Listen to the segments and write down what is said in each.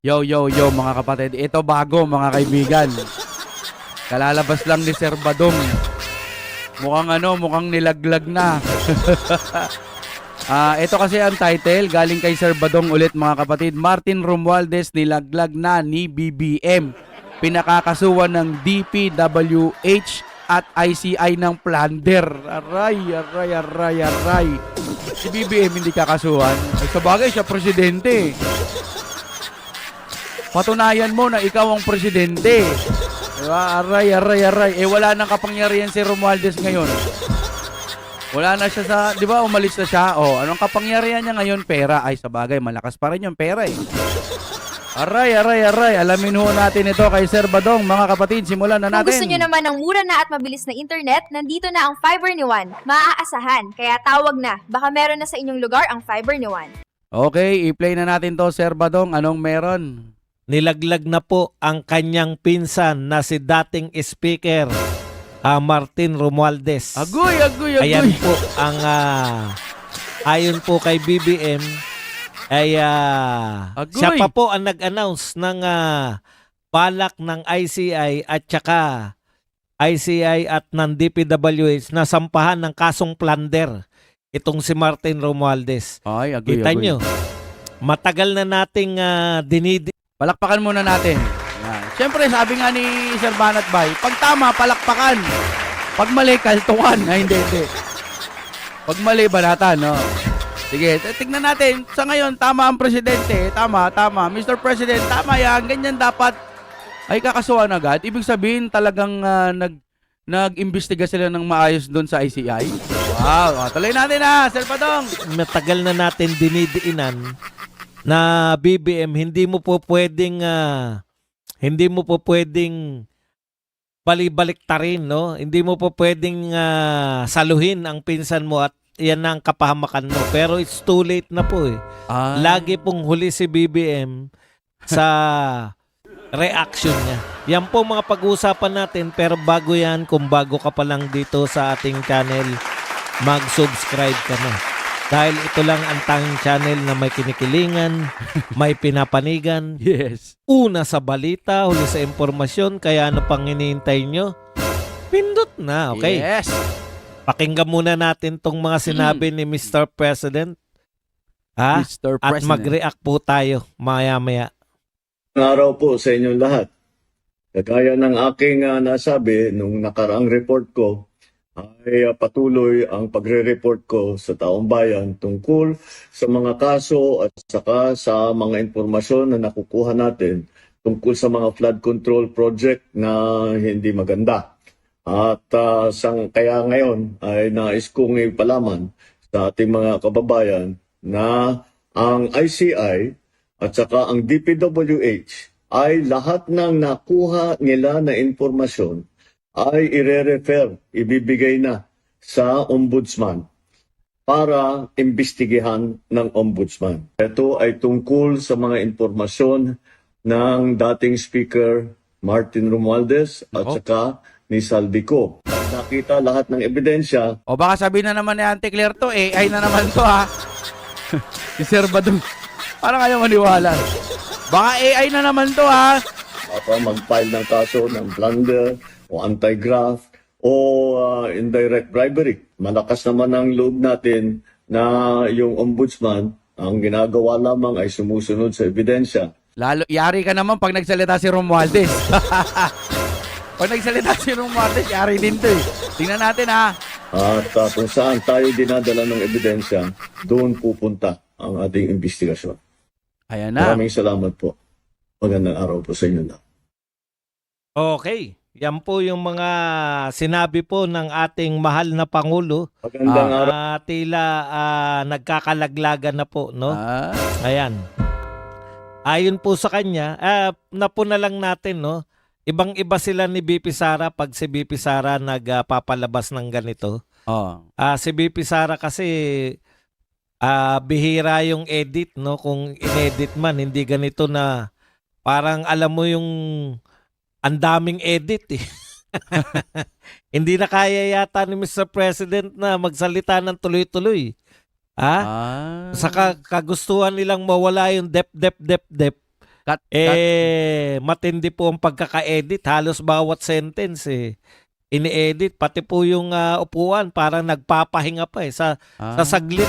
Yo, yo, yo mga kapatid. Ito bago mga kaibigan. Kalalabas lang ni Sir Badong. Mukhang nilaglag na. Ito kasi ang title, galing kay Sir Badong ulit mga kapatid. Martin Romualdez nilaglag na ni BBM. Pinakakasuhan ng DPWH at ICI ng plunder. Aray. Si BBM hindi kakasuhan. Ay, sa bagay, siya presidente. Patunayan mo na ikaw ang presidente. Diba? Aray. Eh, wala nang kapangyarihan si Romualdez ngayon. Wala na siya sa, di ba, umalis na siya. O, anong kapangyarihan niya ngayon? Pera. Ay, sa bagay, malakas pa rin yung pera eh. Aray. Alamin ho natin ito kay Sir Badong. Mga kapatid, simulan na natin. Kung gusto nyo naman ng mura na at mabilis na internet, nandito na ang Fiber ni Juan. Maaasahan, kaya tawag na. Baka meron na sa inyong lugar ang Fiber ni Juan. Okay, i-play na natin to, Sir Badong. Anong meron? Nilaglag na po ang kanyang pinsan na si dating speaker, Martin Romualdez. Agoy. Ayan po ang ayon po kay BBM ay siya pa po ang nag-announce ng balak ng ICI at saka ICI at ng DPWH na sampahan ng kasong plunder itong si Martin Romualdez. Ay, agoy. Kita nyo, matagal na nating Palakpakan muna natin. Yan. Siyempre, sabi nga ni Sir Banat Bay, pag tama, palakpakan. Pag mali, kaltungan. Ay, hindi. Pag mali, banatan, no? Sige, tignan natin. Sa ngayon, tama ang presidente. Tama. Mr. President, tama yan. Ganyan dapat ay kakasuhan agad. Ibig sabihin, talagang nag-imbestiga sila ng maayos doon sa ICI. Wow. Tuloy natin Sir Padong. matagal na natin dinidiinan na BBM hindi mo po pwedeng balibaliktarin, no? Hindi mo po pwedeng saluhin ang pinsan mo at yan na ang kapahamakan mo. Pero it's too late na po eh. Lagi pong huli si BBM sa reaction niya. Yan po mga pag-uusapan natin, pero bago yan, kung bago ka pa lang dito sa ating channel, mag-subscribe ka na. Dahil ito lang ang tanging channel na may kinikilingan, may pinapanigan. Yes. Una sa balita, huli sa impormasyon, kaya ano pang hinihintay nyo? Pindot na, okay? Yes. Pakinggan muna natin tong mga sinabi ni Mr. President. Mr. At President. mag-react po tayo maya-maya. Araw po sa inyong lahat. Kagaya ng aking nasabi nung nakaraang report ko, ay patuloy ang pagre-report ko sa taong bayan tungkol sa mga kaso at saka sa mga informasyon na nakukuha natin tungkol sa mga flood control project na hindi maganda. At kaya ngayon ay nais kong ipalaman sa ating mga kababayan na ang ICI at saka ang DPWH ay lahat ng nakuha nila na informasyon ay ire-refer, ibibigay na sa ombudsman para imbestigahan ng ombudsman. Ito ay tungkol sa mga informasyon ng dating Speaker Martin Romualdez at saka ni Saldico. Nakita lahat ng ebidensya. O baka sabihin na naman ni Auntie Claire to, AI na naman to Si Sir Badong. Parang ayaw maniwala. Baka AI na naman to Mag-file ng kaso ng plunder o anti-graft o indirect bribery. Malakas naman ang loob natin na yung ombudsman, ang ginagawa lamang ay sumusunod sa ebidensya. Yari ka naman pag nagsalita si Romualdez. Pag nagsalita si Romualdez, yari din to Tingnan natin At kung saan tayo dinadala ng ebidensya, doon pupunta ang ating investigasyon. Ayan na. Maraming salamat po. Magandang araw po sa inyo na. Okay. Yan po yung mga sinabi po ng ating mahal na Pangulo. Magandang araw. Tila nagkakalaglagan na po, no? Ayan. Ayon po sa kanya, napuna lang natin, no? Ibang-iba sila ni BP Sara pag si BP Sara nagpapalabas ng ganito. Si BP Sara kasi bihira yung edit, no? Kung inedit man, hindi ganito na parang alam mo yung ang daming edit Hindi na kaya yata ni Mr. President na magsalita ng tuloy-tuloy. Sa kagustuhan nilang mawala yung dep. Cut. Matindi po ang pagkaka-edit. Halos bawat sentence ini-edit. Pati po yung upuan, parang nagpapahinga pa sa saglit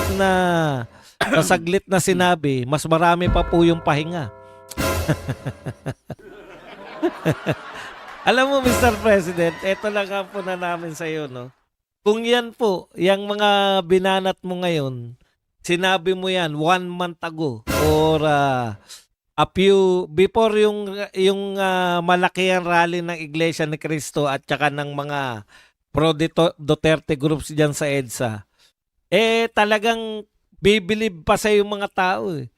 na sinabi, mas marami pa po yung pahinga. Alam mo, Mr. President, eto lang ang po na namin sa iyo, no? Kung yan po, yung mga binanat mo ngayon, sinabi mo yan 1 month ago or before yung malakihan rally ng Iglesia ni Cristo at saka ng mga pro-Duterte groups diyan sa EDSA, talagang bibilib pa sa yung mga tao eh.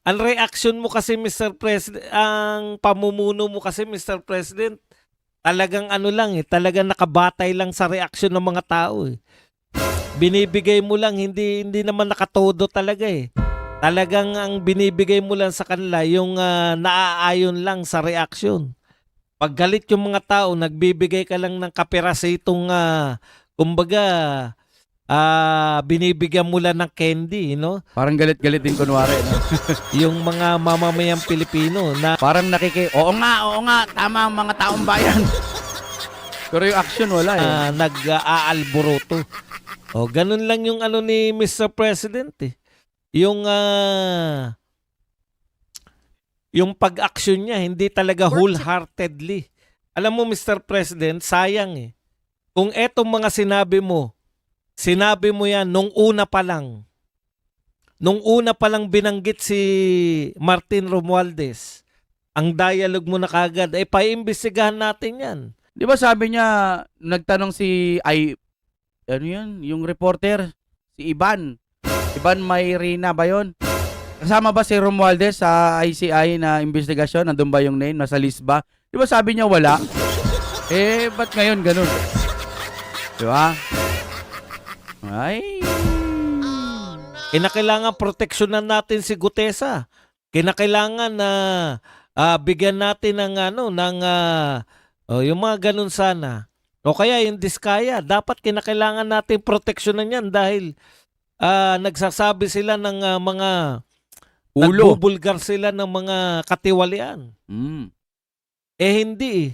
Ang reaction mo kasi, Mr. President, ang pamumuno mo kasi, Mr. President, talagang talagang nakabatay lang sa reaksyon ng mga tao eh. Binibigay mo lang, hindi naman nakatodo talaga eh. Talagang ang binibigay mo lang sa kanila yung naaayon lang sa reaksyon. Pag galit yung mga tao, nagbibigay ka lang ng kapirasitong kumbaga binibigyan mo lang ng candy, no? Parang galit-galit din kunwari, no? Yung mga mamamayang Pilipino na Parang oo nga, tama ang mga taong bayan. Pero yung action wala eh. nag-aalboroto. Ganun lang yung ni Mr. President eh. Yung pag-action niya, hindi talaga wholeheartedly. Alam mo, Mr. President, sayang eh. Kung etong mga sinabi mo yan nung una pa lang. Nung una pa lang binanggit si Martin Romualdez, ang dialogue mo na kagad, paimbestigahan natin yan. Di ba sabi niya, nagtanong yung reporter, si Ivan Mayrina ba yun? Kasama ba si Romualdez sa ICI na investigasyon? Nandun ba yung name? Nasa list ba? Di ba sabi niya wala? Ba't ngayon ganun? Di ba? Ay. Kinakailangan proteksyonan natin si Gutesa. Kinakailangan na bigyan natin yung mga ganun sana. O kaya yung Diskaya, dapat kinakailangan natin proteksyonan yan dahil nagsasabi sila ng mga Ulo. nagbubulgar sila ng mga katiwalian. Hindi.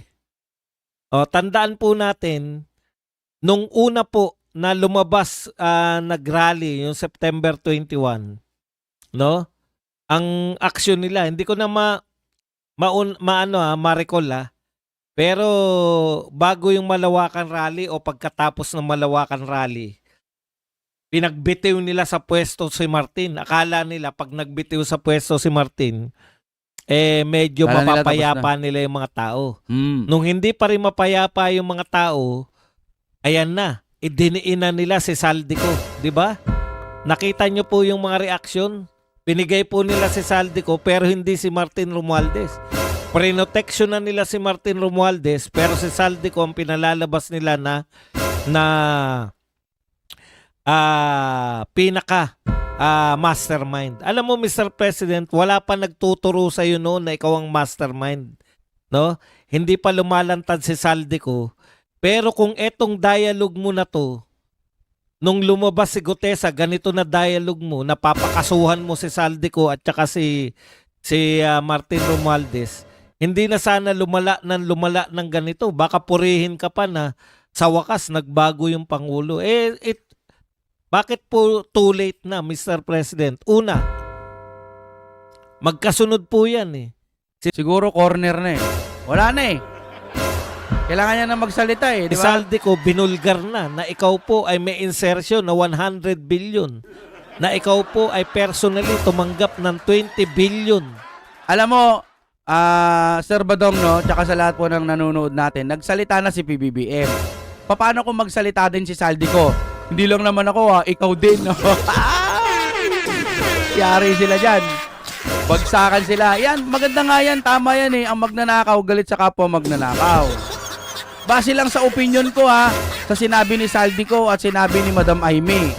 Tandaan po natin, nung una po na lumabas nag-rally yung September 21, no? Ang aksyon nila, hindi ko na ma-recall pero bago yung Malawakan rally o pagkatapos ng Malawakan rally, pinagbitiw nila sa pwesto si Martin. Akala nila pag nagbitiw sa pwesto si Martin, medyo Akala nila mapapayapa nila yung mga tao. Mm. Nung hindi pa rin mapayapa yung mga tao, ayan na, idiniinan nila si Saldico, di ba? Nakita nyo po yung mga reaksyon. Binigay po nila si Saldico pero hindi si Martin Romualdez. Prinoteksyon na nila si Martin Romualdez pero si Saldico ang pinalalabas nila na pinaka mastermind. Alam mo, Mr. President, wala pa nagtuturo sa iyo noon na ikaw ang mastermind, no? Hindi pa lumalantad si Saldico. Pero kung etong dialogue mo na to, nung lumabas si Gutesa, ganito na dialogue mo, napapakasuhan mo si Saldico at saka si Martin Romualdez, hindi na sana lumala ng ganito. Baka purihin ka pa na sa wakas nagbago yung Pangulo. Bakit po too late na, Mr. President? Una, magkasunod po yan eh. Siguro corner na eh. Wala na eh. Kailangan niya na magsalita eh, di Si ba? Saldico binulgar na ikaw po ay may insertion na 100 billion. Na ikaw po ay personally tumanggap ng 20 billion. Alam mo, Sir Badong, no, tsaka sa lahat po ng nanonood natin, nagsalita na si PBBM. Paano kung magsalita din si Saldico? Hindi lang naman ako, ikaw din, no? Yari sila dyan. Bagsakan sila. Yan, maganda nga yan, tama yan eh. Ang magnanakaw, galit sa kapwa magnanakaw. Base lang sa opinion ko sa sinabi ni Saldico at sinabi ni Madam Aimee.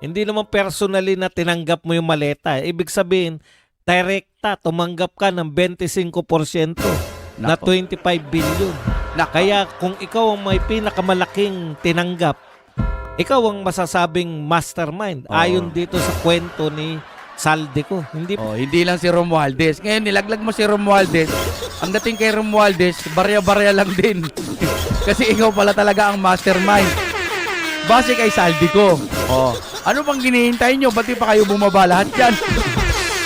Hindi naman personally na tinanggap mo yung maleta. Ibig sabihin, direkta, tumanggap ka ng 25% na 25 billion. Kaya kung ikaw ang may pinakamalaking tinanggap, ikaw ang masasabing mastermind. Ayon dito sa kwento ni saldi ko. Hindi Oh, hindi lang si Romualdez. Ngayon, nilaglag mo si Romualdez. Ang dating kay Romualdez, barya-barya lang din. Kasi ikaw pala talaga ang mastermind. Base kay saldi ko. Oh, ano pang ginihintay nyo? Ba't di pa kayo bumaba lahat yan?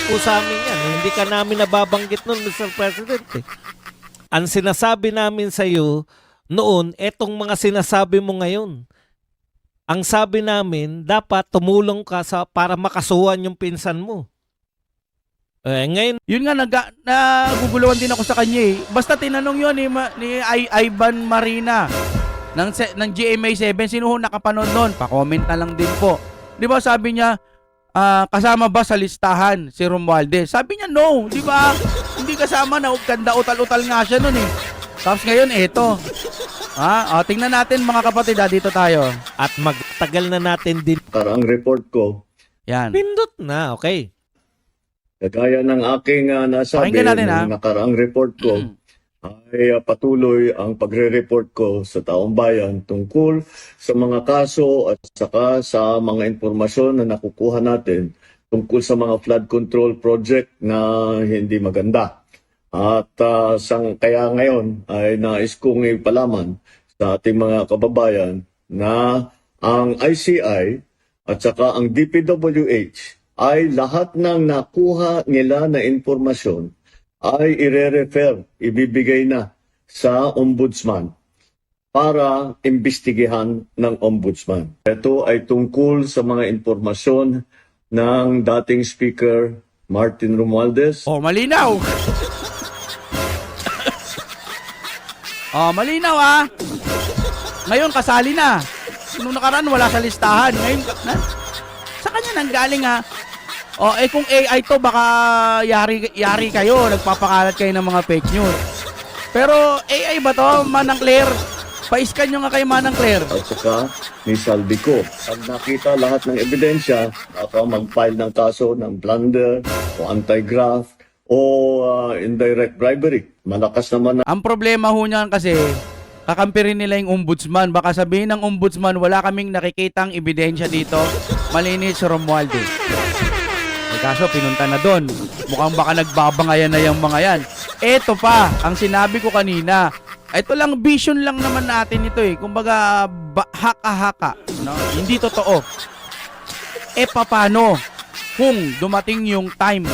po sa amin yan. Hindi ka namin nababanggit nun, Mr. President. Eh. Ang sinasabi namin sa iyo noon, etong mga sinasabi mo ngayon. Ang sabi namin, dapat tumulong ka para makasuhan yung pinsan mo. Ngayon, Yun nga, naguguluhan din ako sa kanya eh. Basta tinanong yun ni Ivan Marina ng GMA7. Sino ho nakapanood nun? Pa-comment na lang din po. Di ba sabi niya, kasama ba sa listahan si Romualdez? Sabi niya, no. Di ba? Hindi kasama na. Ganda utal-utal nga siya nun eh. Tapos ngayon, eto. Tingnan natin mga kapatid, dito tayo. at magtagal na natin din. Nakaraang report ko, Yan. Pindot na, okay. kagaya ng aking nasabi Pakinggan natin, nung nakaraang report ko, ay patuloy ang pagre-report ko sa taong bayan tungkol sa mga kaso at saka sa mga impormasyon na nakukuha natin tungkol sa mga flood control project na hindi maganda. At kaya ngayon ay nais kong ipalaman sa ating mga kababayan na ang ICI at saka ang DPWH ay lahat ng nakuha nila na impormasyon ay ire-refer, ibibigay na sa ombudsman para imbestigahan ng ombudsman. Ito ay tungkol sa mga impormasyon ng dating Speaker Martin Romualdez. Oh, malinaw. Malinaw Ngayon, kasali na. Nung nakaraan, wala sa listahan. Ngayon, sa kanya nanggaling kung AI to, baka yari kayo. Nagpapakalat kayo ng mga fake news. Pero AI ba to, Manang Claire? Pa-scan nyo nga kay Manang Claire. At saka ni Saldico. Pag nakita lahat ng ebidensya, baka mag-file ng kaso ng plunder o anti-graft o indirect bribery. Malakas naman Ang problema ho niyan kasi, kakampirin nila yung ombudsman. Baka sabihin ng ombudsman, wala kaming nakikitang ebidensya dito. Malinis si Romualdez. Kaso pinunta na doon. Mukhang baka nagbabangayan na yung mga yan. Eto pa, ang sinabi ko kanina. Ito lang, vision lang naman natin ito eh. Kumbaga, haka-haka. No? Hindi totoo. Paano kung dumating yung time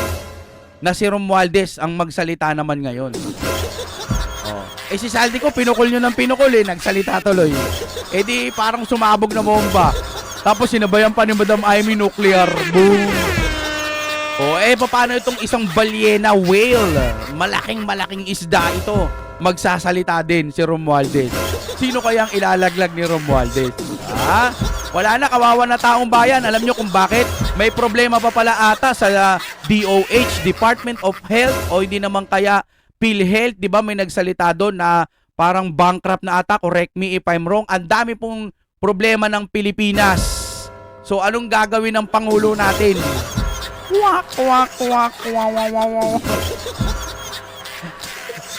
na si Romualdez ang magsalita naman ngayon? Si Saldi ko, pinukol nyo ng pinukol eh. Nagsalita tuloy. Di parang sumabog na bomba. Tapos sinabayan pa ni Madam Amy nuclear. Boom! Paano itong isang balyena whale? Malaking isda ito. Magsasalita din si Romualdez. Sino kayang ilalaglag ni Romualdez? Wala na, kawawa na taong bayan. Alam nyo kung bakit? May problema pa pala ata sa DOH, Department of Health, o hindi naman kaya PhilHealth, di ba? May nagsalita doon na parang bankrupt na ata. Correct me if I'm wrong. Ang dami pong problema ng Pilipinas. So, anong gagawin ng Pangulo natin? Wak, wak, wak, wak, wak, wak, wak.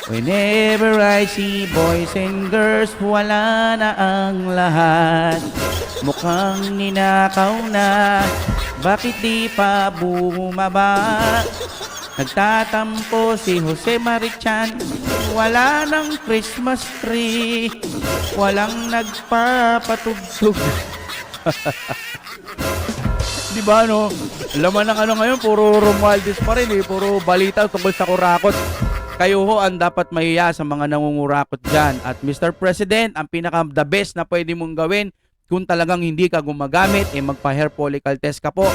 Whenever I see boys and girls, wala na ang lahat. Mukhang ninakaw na, bakit di pa bumaba? Nagtatampo si Jose Marichan, wala nang Christmas tree, walang nagpapatugtog. Di ba no? Laman ng ngayon, puro Romualdez pa rin eh. Puro balita tungkol sa kurakot. Kayo ho ang dapat mahiya sa mga nangungurakot dyan. At Mr. President, ang pinaka-the best na pwede mong gawin kung talagang hindi ka gumagamit, magpa-hair follicle test ka po.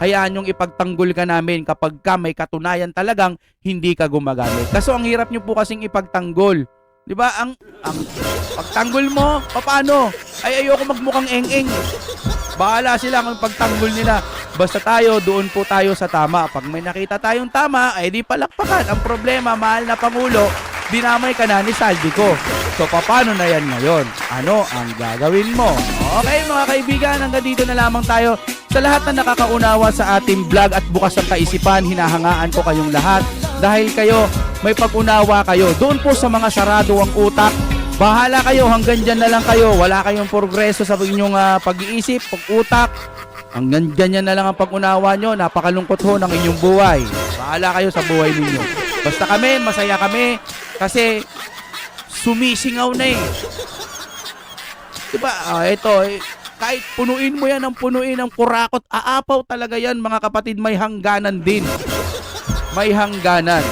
Hayaan yung ipagtanggol ka namin kapag ka may katunayan talagang hindi ka gumagamit. Kaso ang hirap nyo po kasing ipagtanggol. Di ba? Ang pagtanggol mo, paano? Ayoko magmukhang eng-eng. Bahala sila ang pagtanggol nila. Basta doon po tayo sa tama. Pag may nakita tayong tama, di palakpakan. Ang problema, mahal na Pangulo, dinamay ka na ni Saldi ko. So, paano na yan ngayon? Ano ang gagawin mo? Okay, mga kaibigan, hanggang dito na lamang tayo. Sa lahat na nakakaunawa sa ating vlog at bukas ang kaisipan, hinahangaan ko kayong lahat. Dahil kayo, may pag-unawa kayo. Doon po sa mga sarado ang utak, bahala kayo, hanggang dyan na lang kayo. Wala kayong progreso sa inyong pag-iisip, pag-utak. Hanggang ganyan na lang ang pag-unawa nyo. Napakalungkot ho ng inyong buhay. Bahala kayo sa buhay ninyo. Basta kami, masaya kami. Kasi sumisingaw na eh. Diba? Ito, kahit punuin mo yan ng punuin ng kurakot, aapaw talaga yan mga kapatid. May hangganan din. May hangganan.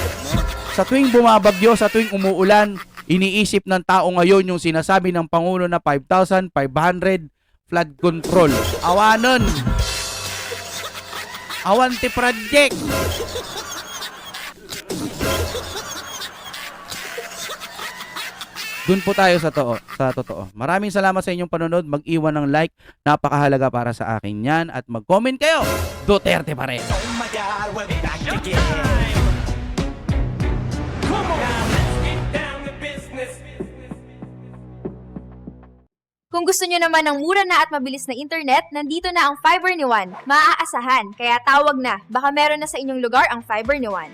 Sa tuwing bumabagyo, sa tuwing umuulan, iniisip ng tao ngayon yung sinasabi ng Pangulo na 5,500 flood control. Awanon. Awante project. Doon po tayo sa totoo. Maraming salamat sa inyong panonood. Mag-iwan ng like. Napakahalaga para sa akin yan. At mag-comment kayo. Duterte pa rin. Oh my God, we'll be back again. Come on, let's get down to business. Kung gusto nyo naman ng mura na at mabilis na internet, nandito na ang Fiber ni Juan. Maaasahan, kaya tawag na. Baka meron na sa inyong lugar ang Fiber ni Juan.